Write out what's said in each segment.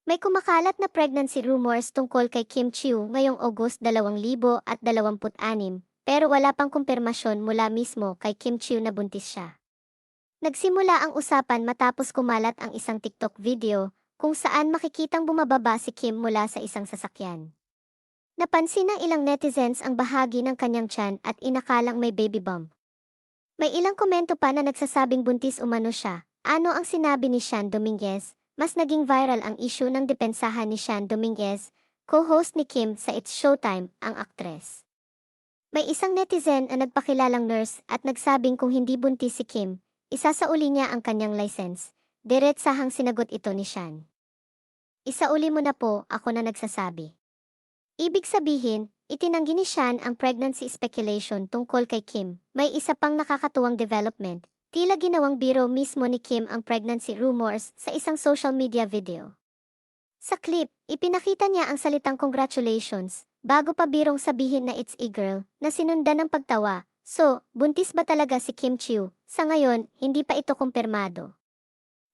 May kumakalat na pregnancy rumors tungkol kay Kim Chiu ngayong August 2026, pero wala pang kumpirmasyon mula mismo kay Kim Chiu na buntis siya. Nagsimula ang usapan matapos kumalat ang isang TikTok video kung saan makikitang bumababa si Kim mula sa isang sasakyan. Napansin ng ilang netizens ang bahagi ng kanyang tiyan at inakalang may baby bump. May ilang komento pa na nagsasabing buntis umano siya. Ano ang sinabi ni Sean Dominguez? Mas naging viral ang issue ng depensahan ni Sean Dominguez, co-host ni Kim sa It's Showtime, ang aktres. May isang netizen na nagpakilalang nurse at nagsabing kung hindi buntis si Kim, isasauli niya ang kanyang license. Diretsahang sinagot ito ni Sean. Isauli mo na po, ako na nagsasabi. Ibig sabihin, itinanggi ni Sean ang pregnancy speculation tungkol kay Kim. May isa pang nakakatuwang development. Tila ginawang biro mismo ni Kim ang pregnancy rumors sa isang social media video. Sa clip, ipinakita niya ang salitang congratulations, bago pa birong sabihin na it's a girl, na sinundan ng pagtawa. So, buntis ba talaga si Kim Chiu? Sa ngayon, hindi pa ito kumpirmado.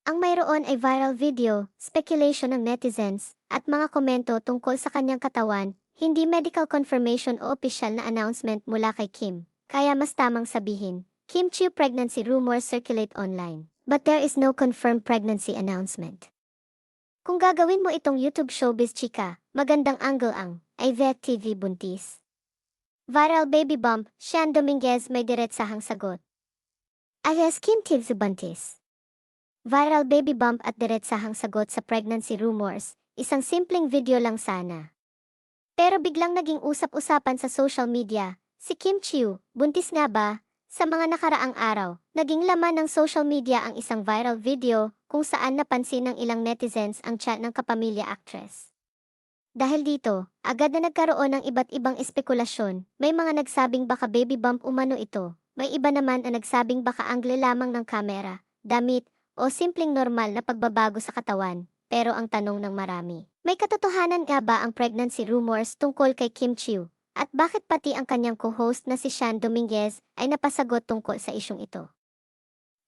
Ang mayroon ay viral video, speculation ng netizens, at mga komento tungkol sa kanyang katawan, hindi medical confirmation o opisyal na announcement mula kay Kim. Kaya mas tamang sabihin, Kim Chiu pregnancy rumors circulate online, but there is no confirmed pregnancy announcement. Kung gagawin mo itong YouTube showbiz chika, magandang angle ang IVET TV buntis. Viral baby bump, Sean Dominguez may diretsahang sagot. Ayes Kim TV buntis. Viral baby bump at diretsahang sagot sa pregnancy rumors, isang simpleng video lang sana. Pero biglang naging usap-usapan sa social media, si Kim Chiu, buntis nga ba? Sa mga nakaraang araw, naging laman ng social media ang isang viral video kung saan napansin ng ilang netizens ang chat ng kapamilya actress. Dahil dito, agad na nagkaroon ng iba't ibang espekulasyon. May mga nagsabing baka baby bump umano ito. May iba naman na nagsabing baka angle lamang ng kamera, damit, o simpleng normal na pagbabago sa katawan. Pero ang tanong ng marami, may katotohanan nga ba ang pregnancy rumors tungkol kay Kim Chiu? At bakit pati ang kanyang co-host na si Sean Dominguez ay napasagot tungkol sa isyong ito?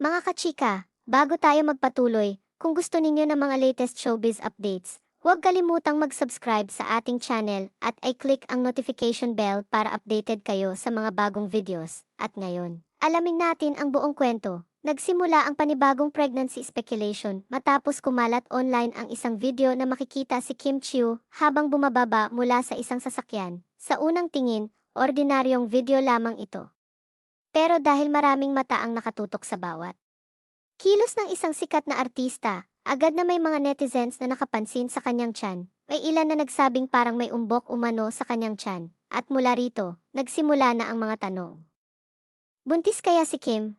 Mga kachika, bago tayo magpatuloy, kung gusto ninyo ng mga latest showbiz updates, huwag kalimutang mag-subscribe sa ating channel at i-click ang notification bell para updated kayo sa mga bagong videos. At ngayon, alamin natin ang buong kwento. Nagsimula ang panibagong pregnancy speculation matapos kumalat online ang isang video na makikita si Kim Chiu habang bumababa mula sa isang sasakyan. Sa unang tingin, ordinaryong video lamang ito. Pero dahil maraming mata ang nakatutok sa bawat kilos ng isang sikat na artista, agad na may mga netizens na nakapansin sa kanyang tiyan. May ilan na nagsabing parang may umbok umano sa kanyang tiyan. At mula rito, nagsimula na ang mga tanong. Buntis kaya si Kim?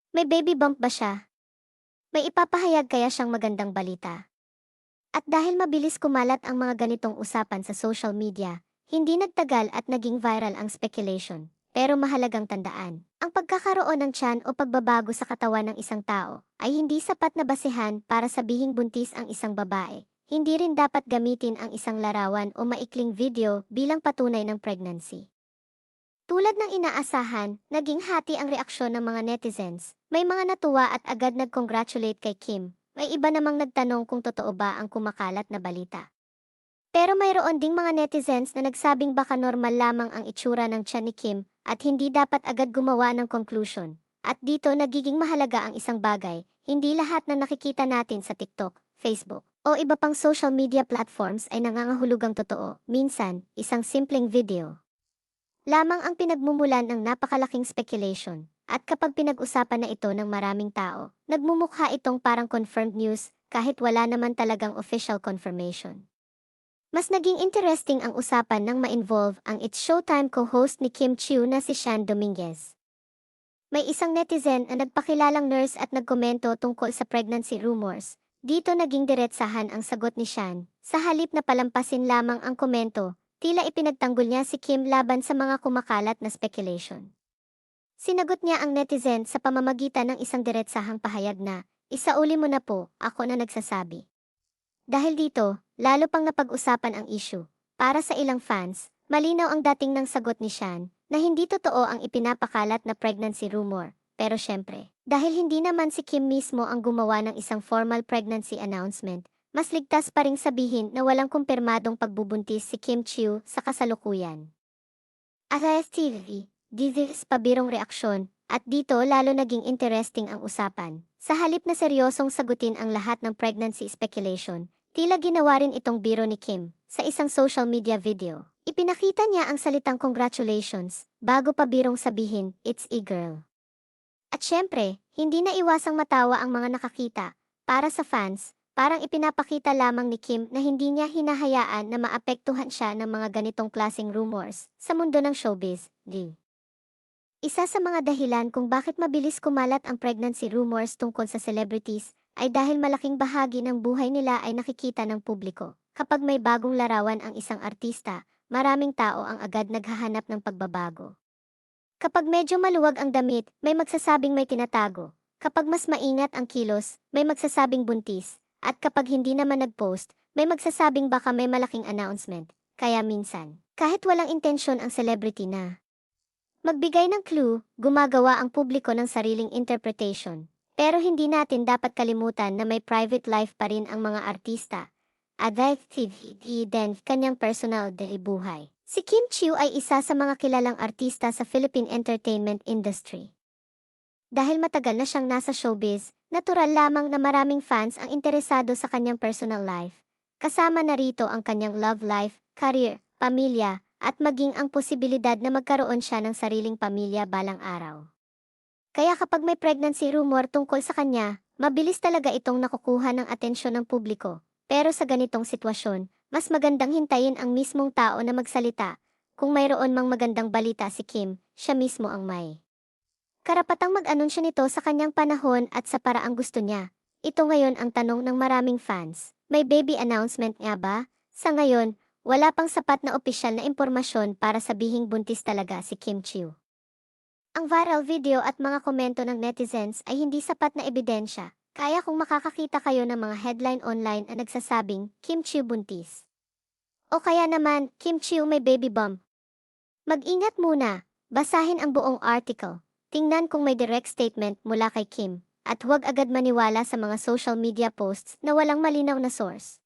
May baby bump ba siya? May ipapahayag kaya siyang magandang balita? At dahil mabilis kumalat ang mga ganitong usapan sa social media, hindi nagtagal at naging viral ang speculation. Pero mahalagang tandaan, ang pagkakaroon ng tiyan o pagbabago sa katawan ng isang tao ay hindi sapat na basehan para sabihing buntis ang isang babae. Hindi rin dapat gamitin ang isang larawan o maikling video bilang patunay ng pregnancy. Tulad ng inaasahan, naging hati ang reaksyon ng mga netizens. May mga natuwa at agad nag-congratulate kay Kim. May iba namang nagtanong kung totoo ba ang kumakalat na balita. Pero mayroon ding mga netizens na nagsabing baka normal lamang ang itsura ng tiyan ni Kim at hindi dapat agad gumawa ng conclusion. At dito nagiging mahalaga ang isang bagay, hindi lahat na nakikita natin sa TikTok, Facebook, o iba pang social media platforms ay nangangahulugang totoo. Minsan, isang simpleng video lamang ang pinagmumulan ng napakalaking speculation. At kapag pinag-usapan na ito ng maraming tao, nagmumukha itong parang confirmed news kahit wala naman talagang official confirmation. Mas naging interesting ang usapan nang ma-involve ang It's Showtime co-host ni Kim Chiu na si Sean Dominguez. May isang netizen na nagpakilalang nurse at nagkomento tungkol sa pregnancy rumors. Dito naging diretsahan ang sagot ni Sean. Sa halip na palampasin lamang ang komento, tila ipinagtanggol niya si Kim laban sa mga kumakalat na speculation. Sinagot niya ang netizen sa pamamagitan ng isang diretsahang pahayag na, isauli mo na po, ako na nagsasabi. Dahil dito, lalo pang napag-usapan ang issue. Para sa ilang fans, malinaw ang dating ng sagot ni Sean na hindi totoo ang ipinapakalat na pregnancy rumor. Pero syempre, dahil hindi naman si Kim mismo ang gumawa ng isang formal pregnancy announcement, mas ligtas pa ring sabihin na walang kumpirmadong pagbubuntis si Kim Chiu sa kasalukuyan. RSTV, Divis pabirong reaksyon, at dito lalo naging interesting ang usapan. Sa halip na seryosong sagutin ang lahat ng pregnancy speculation, tila ginawa rin itong biro ni Kim sa isang social media video. Ipinakita niya ang salitang congratulations bago pa birong sabihin, it's a girl. At syempre, hindi na iwasang matawa ang mga nakakita. Para sa fans, parang ipinapakita lamang ni Kim na hindi niya hinahayaan na maapektuhan siya ng mga ganitong klaseng rumors sa mundo ng showbiz. Isa sa mga dahilan kung bakit mabilis kumalat ang pregnancy rumors tungkol sa celebrities ay dahil malaking bahagi ng buhay nila ay nakikita ng publiko. Kapag may bagong larawan ang isang artista, maraming tao ang agad naghahanap ng pagbabago. Kapag medyo maluwag ang damit, may magsasabing may tinatago. Kapag mas maingat ang kilos, may magsasabing buntis. At kapag hindi naman nag-post, may magsasabing baka may malaking announcement. Kaya minsan, kahit walang intensyon ang celebrity na magbigay ng clue, gumagawa ang publiko ng sariling interpretation. Pero hindi natin dapat kalimutan na may private life pa rin ang mga artista. Activity din kanyang personal buhay. Si Kim Chiu ay isa sa mga kilalang artista sa Philippine entertainment industry. Dahil matagal na siyang nasa showbiz, natural lamang na maraming fans ang interesado sa kanyang personal life. Kasama na rito ang kanyang love life, career, pamilya, at maging ang posibilidad na magkaroon siya ng sariling pamilya balang araw. Kaya kapag may pregnancy rumor tungkol sa kanya, mabilis talaga itong nakukuha ng atensyon ng publiko. Pero sa ganitong sitwasyon, mas magandang hintayin ang mismong tao na magsalita. Kung mayroon mang magandang balita si Kim, siya mismo ang may karapatang mag-anunsyo nito sa kanyang panahon at sa paraang gusto niya. Ito ngayon ang tanong ng maraming fans. May baby announcement nga ba? Sa ngayon, wala pang sapat na opisyal na impormasyon para sabihing buntis talaga si Kim Chiu. Ang viral video at mga komento ng netizens ay hindi sapat na ebidensya. Kaya kung makakakita kayo ng mga headline online na nagsasabing, Kim Chiu buntis. O kaya naman, Kim Chiu may baby bump. Mag-ingat muna, basahin ang buong article. Tingnan kung may direct statement mula kay Kim, at huwag agad maniwala sa mga social media posts na walang malinaw na source.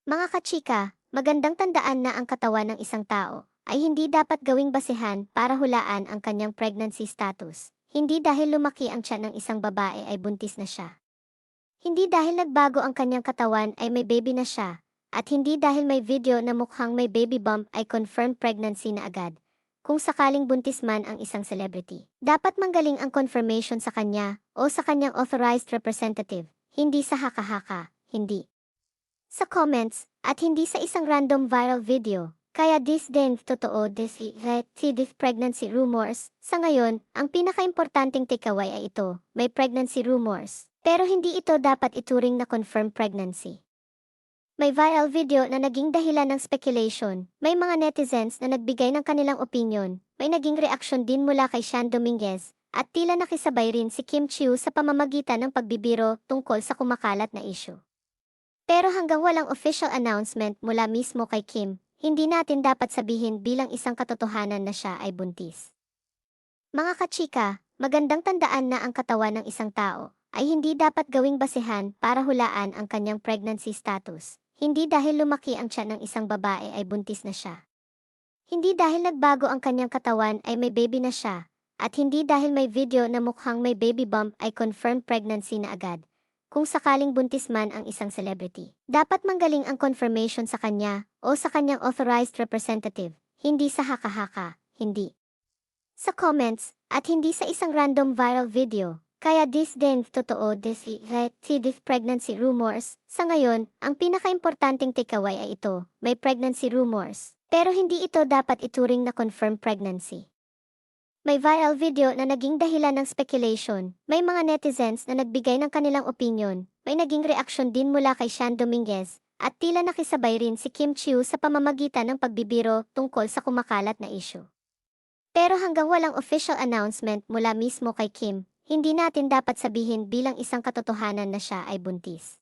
Mga kachika, magandang tandaan na ang katawan ng isang tao ay hindi dapat gawing basehan para hulaan ang kanyang pregnancy status. Hindi dahil lumaki ang tiyan ng isang babae ay buntis na siya. Hindi dahil nagbago ang kanyang katawan ay may baby na siya. At hindi dahil may video na mukhang may baby bump ay confirmed pregnancy na agad. Kung sakaling buntis man ang isang celebrity, dapat manggaling ang confirmation sa kanya o sa kanyang authorized representative. Hindi sa haka-haka, hindi sa comments, at hindi sa isang random viral video. Kaya this din totoo this pregnancy rumors. Sa ngayon, ang pinaka-importanting takeaway ay ito, may pregnancy rumors. Pero hindi ito dapat ituring na confirmed pregnancy. May viral video na naging dahilan ng speculation. May mga netizens na nagbigay ng kanilang opinion. May naging reaksyon din mula kay Sean Dominguez. At tila nakisabay rin si Kim Chiu sa pamamagitan ng pagbibiro tungkol sa kumakalat na issue. Pero hanggang walang official announcement mula mismo kay Kim, hindi natin dapat sabihin bilang isang katotohanan na siya ay buntis. Mga kachika, magandang tandaan na ang katawan ng isang tao ay hindi dapat gawing basehan para hulaan ang kanyang pregnancy status. Hindi dahil lumaki ang tiyan ng isang babae ay buntis na siya. Hindi dahil nagbago ang kanyang katawan ay may baby na siya. At hindi dahil may video na mukhang may baby bump ay confirmed pregnancy na agad. Kung sakaling buntis man ang isang celebrity, dapat manggaling ang confirmation sa kanya o sa kanyang authorized representative, hindi sa haka-haka, hindi sa comments, at hindi sa isang random viral video. Kaya this din totoo this pregnancy rumors. Sa ngayon, ang pinaka-importanting takeaway ay ito, may pregnancy rumors. Pero hindi ito dapat ituring na confirmed pregnancy. May viral video na naging dahilan ng speculation. May mga netizens na nagbigay ng kanilang opinion. May naging reaksyon din mula kay Sean Dominguez. At tila nakisabay rin si Kim Chiu sa pamamagitan ng pagbibiro tungkol sa kumakalat na issue. Pero hanggang walang official announcement mula mismo kay Kim, hindi natin dapat sabihin bilang isang katotohanan na siya ay buntis.